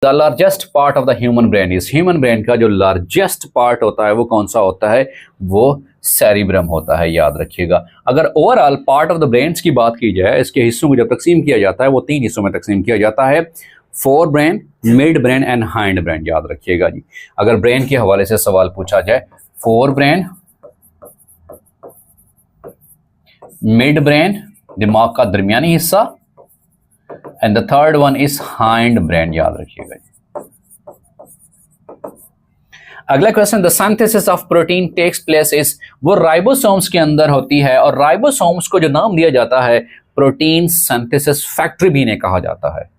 The largest part of the human brain is, human brain का जो largest part होता है वो कौन सा होता है, वो सेरिब्रम होता है, याद रखिएगा। अगर overall part of the brains की बात की जाए, इसके हिस्सों को जब तकसीम किया जाता है वो 3 हिस्सों में तकसीम किया जाता है, fore brain, mid brain and hind brain, याद रखिएगा जी। अगर ब्रेन के हवाले से सवाल पूछा जाए, फोर ब्रेन, मिड ब्रेन दिमाग का दरमियानी हिस्सा, and the third one is hind brain, याद रखिएगा। अगला question, the synthesis of protein takes place is, वो राइबोसोम्स के अंदर होती है, और राइबोसोम्स को जो नाम दिया जाता है प्रोटीन सिंथेसिस फैक्ट्री भी इन्हें कहा जाता है,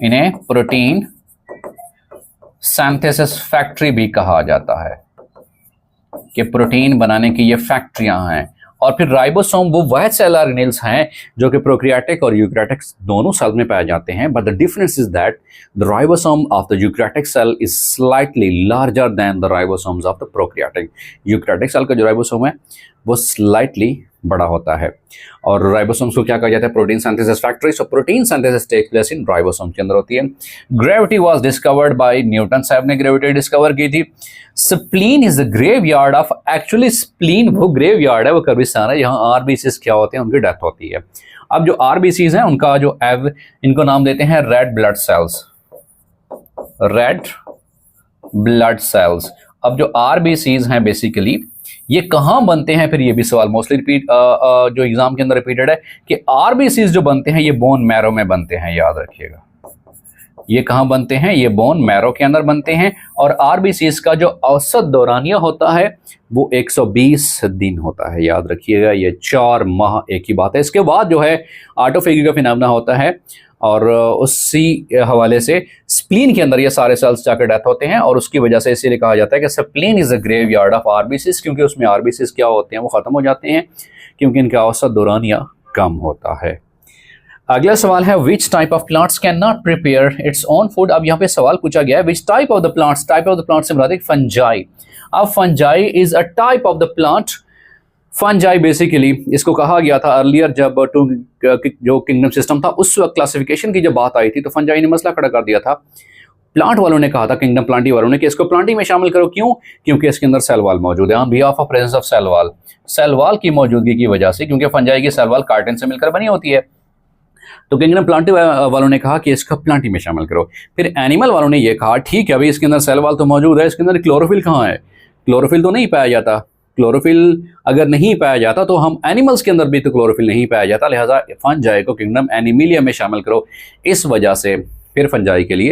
इन्हें प्रोटीन सिंथेसिस फैक्ट्री भी कहा जाता है कि प्रोटीन बनाने की ये फैक्ट्रियां हैं। और फिर राइबोसोम वो वह सेल ऑर्गेनेल्स हैं जो कि प्रोकैरियोटिक और यूकैरियोटिक दोनों सेल में पाए जाते हैं, but the difference is that the ribosome of the eukaryotic cell is slightly larger than the ribosomes of the prokaryotic. Eukaryotic cell का जो राइबोसोम है वो स्लाइटली बड़ा होता है, और राइबोसोम्स को क्या कहा जाता है, protein synthesis factory. So protein synthesis take place in ribosome के अंदर होती है। Gravity was discovered by Newton साहब ने ग्रेविटी डिस्कवर की थी। Spleen is the graveyard of, actually spleen वो ग्रेवयार्ड है, वो कब्रिस्तान है, यहाँ आरबीसीज क्या होते हैं, उनकी डेथ होती है। अब जो आरबीसीज हैं उनका जो इनको नाम देते हैं red blood cells, red blood cells. अब जो आरबीसीज हैं बेसिकली ये कहाँ बनते हैं, फिर ये भी सवाल मोस्टली रिपीट जो एग्जाम के अंदर रिपीटेड है कि आरबीसीज जो बनते हैं ये बोन मैरो में बनते हैं, याद रखिएगा। ये कहाँ बनते हैं, ये बोन मैरो के अंदर बनते हैं, और आरबीसीज का जो औसत दौरानिया होता है वो 120 दिन होता है, याद रखिएगा। ये 4 माह एक ही बात है। इसके बाद जो है ऑटोफेगी का फिनोमेना होता है, और उसी हवाले से स्प्लीन के अंदर ये सारे सेल्स जाकर डेथ होते हैं, और उसकी वजह से इसीलिए कहा जाता है कि spleen is a graveyard of RBCs, क्योंकि उसमें आरबीसीज क्या होते हैं, वो खत्म हो जाते हैं, क्योंकि इनका औसत दौरानिया कम होता है। अगला सवाल है, which type of plants can not prepare its own food. अब यहाँ पे सवाल पूछा गया है which type of the plants, type of the plant से मुराद है फंजाई। अब fungi is a type of the plant. Fungi basically इसको कहा गया था अर्लियर, जब जो किंगडम सिस्टम था उस वक्त क्लासिफिकेशन की जब बात आई थी तो फंजाई ने मसला खड़ा कर दिया था। प्लांट वालों ने कहा था, किंगडम प्लांटी वालों ने, कि इसको प्लांटी में शामिल करो। क्यों? क्योंकि इसके अंदर सेल वॉल मौजूद है, on behalf of presence of cell wall, cell wall की मौजूदगी की वजह से, क्योंकि फंजाई की सेल वॉल कार्टिन से मिलकर बनी होती है। तो किंगडम प्लांटी वालों ने कहा कि इसको प्लांटी में शामिल करो। फिर एनिमल वालों ने यह कहा ठीक है अभी इसके अंदर सेल वॉल तो मौजूद है, इसके अंदर क्लोरोफिल कहाँ है, क्लोरोफिल तो नहीं पाया जाता। क्लोरोफिल अगर नहीं पाया जाता तो हम एनिमल्स के अंदर भी तो क्लोरोफिल नहीं पाया जाता, लिहाजा फंजाई को किंगडम एनिमिलिया में शामिल करो। इस वजह से फिर फंजाई के लिए